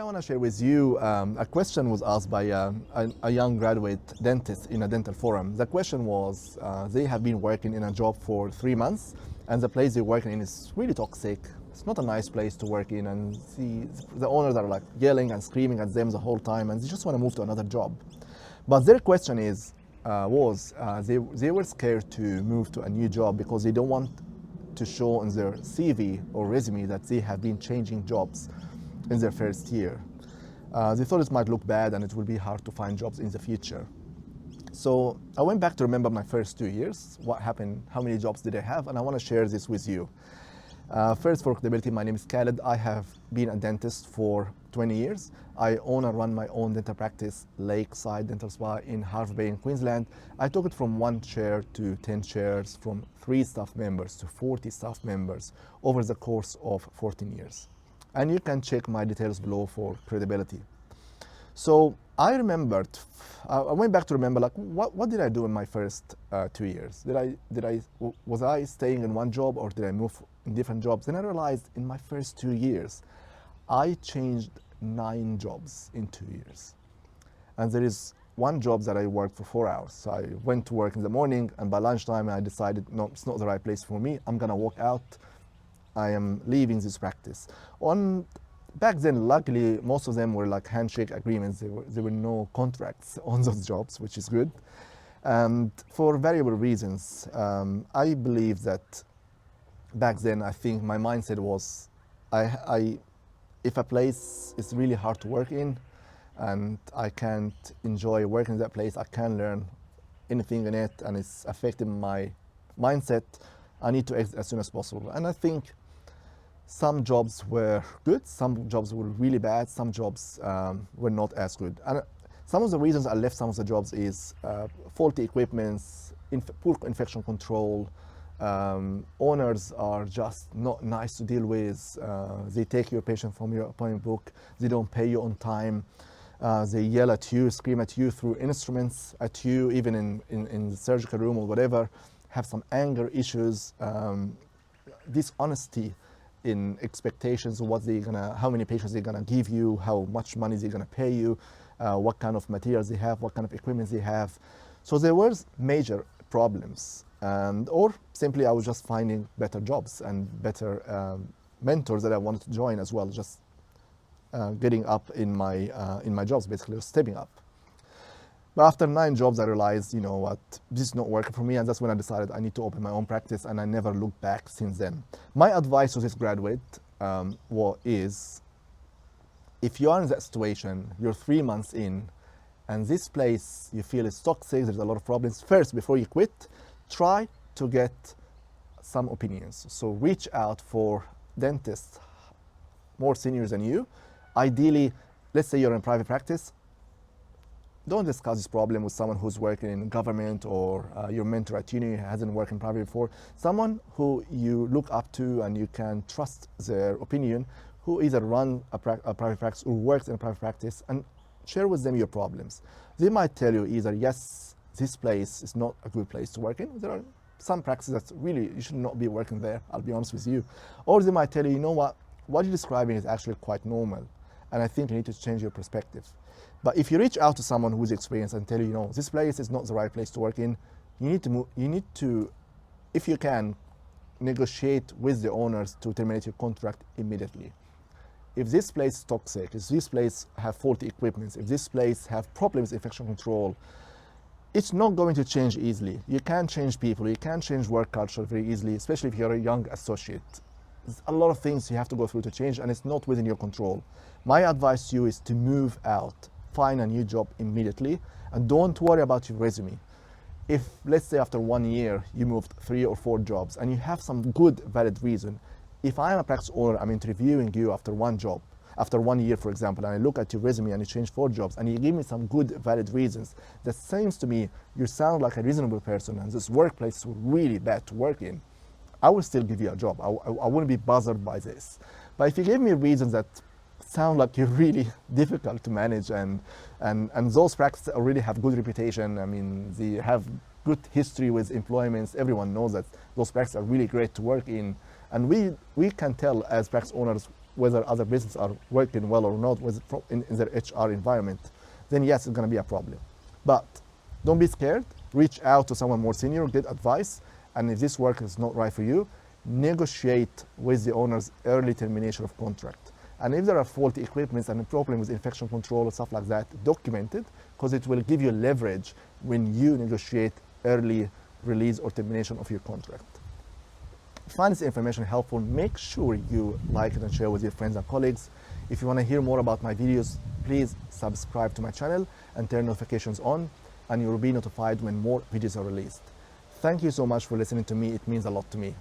want to share with you a question was asked by a young graduate dentist in a dental forum. The question was, they have been working in a job for 3 months, and the place they're working in is really toxic. It's not a nice place to work in, and the owners are like yelling and screaming at them the whole time, and they just want to move to another job. But their question is, they were scared to move to a new job because they don't want to show on their CV or resume that they have been changing jobs in their first year. They thought it might look bad and it will be hard to find jobs in the future. So I went back to remember my first 2 years, what happened, how many jobs did I have, and I want to share this with you. First, for credibility, my name is Khaled. I have been a dentist for 20 years. I own and run my own dental practice, Lakeside Dental Spa in Hervey Bay in Queensland. I took it from 1 chair to 10 chairs, from 3 staff members to 40 staff members over the course of 14 years. And you can check my details below for credibility. So I remembered, I went back to remember, like, what did I do in my first 2 years? Was I staying in one job, or did I move in different jobs? Then I realized in my first 2 years, I changed 9 jobs in 2 years. And there is one job that I worked for 4 hours. So I went to work in the morning, and by lunchtime I decided, no, it's not the right place for me. I'm gonna walk out. I am leaving this practice. Back then, luckily, most of them were like handshake agreements. There were no contracts on those jobs, which is good. And for variable reasons, I believe that back then, I think my mindset was, if a place is really hard to work in and I can't enjoy working in that place, I can't learn anything in it, and it's affecting my mindset, I need to exit as soon as possible. And I think some jobs were good, some jobs were really bad, some jobs were not as good. And some of the reasons I left some of the jobs is faulty equipments, poor infection control, owners are just not nice to deal with. They take your patient from your appointment book, they don't pay you on time, they yell at you, scream at you through instruments at you, even in the surgical room or whatever, have some anger issues, dishonesty in expectations of how many patients they're gonna give you, how much money they're gonna pay you, what kind of materials they have, what kind of equipment they have. So there was major problems, or simply I was just finding better jobs and better mentors that I wanted to join as well, just getting up in my jobs, basically stepping up. But after 9 jobs, I realized, you know what, this is not working for me, and that's when I decided I need to open my own practice, and I never looked back since then. My advice to this graduate is, if you are in that situation, you're 3 months in, and this place you feel is toxic, there's a lot of problems, first, before you quit, try to get some opinions. So reach out for dentists more seniors than you. Ideally, let's say you're in private practice, don't discuss this problem with someone who's working in government, or your mentor at uni hasn't worked in private before. Someone who you look up to and you can trust their opinion, who either run a private practice or works in a private practice, and share with them your problems. They might tell you either, yes, this place is not a good place to work in. There are some practices that really you should not be working there, I'll be honest with you. Or they might tell you, you know what you're describing is actually quite normal, and I think you need to change your perspective. But if you reach out to someone who's experienced and tell you, you know, this place is not the right place to work in, you need to, if you can, negotiate with the owners to terminate your contract immediately. If this place is toxic, if this place have faulty equipment, if this place have problems with infection control, it's not going to change easily. You can't change people, you can't change work culture very easily, especially if you're a young associate. There's a lot of things you have to go through to change, and it's not within your control. My advice to you is to move out. Find a new job immediately, and don't worry about your resume. If, let's say, after 1 year you moved 3 or 4 jobs and you have some good valid reason, if I'm a practice owner, I'm interviewing you after 1 job, after 1 year, for example, and I look at your resume and you change 4 jobs and you give me some good valid reasons, that seems to me you sound like a reasonable person and this workplace is really bad to work in, I will still give you a job. I wouldn't be bothered by this. But if you give me reasons that sound like you're really difficult to manage, and those practices already have good reputation, I mean, they have good history with employments, everyone knows that those practices are really great to work in, and we can tell as practice owners whether other businesses are working well or not in their HR environment, then yes, it's going to be a problem. But don't be scared. Reach out to someone more senior, get advice, and if this work is not right for you, negotiate with the owners early termination of contract. And if there are faulty equipments and a problem with infection control or stuff like that, document it, because it will give you leverage when you negotiate early release or termination of your contract. Find this information helpful, make sure you like it and share with your friends and colleagues. If you want to hear more about my videos, please subscribe to my channel and turn notifications on, and you will be notified when more videos are released. Thank you so much for listening to me. It means a lot to me.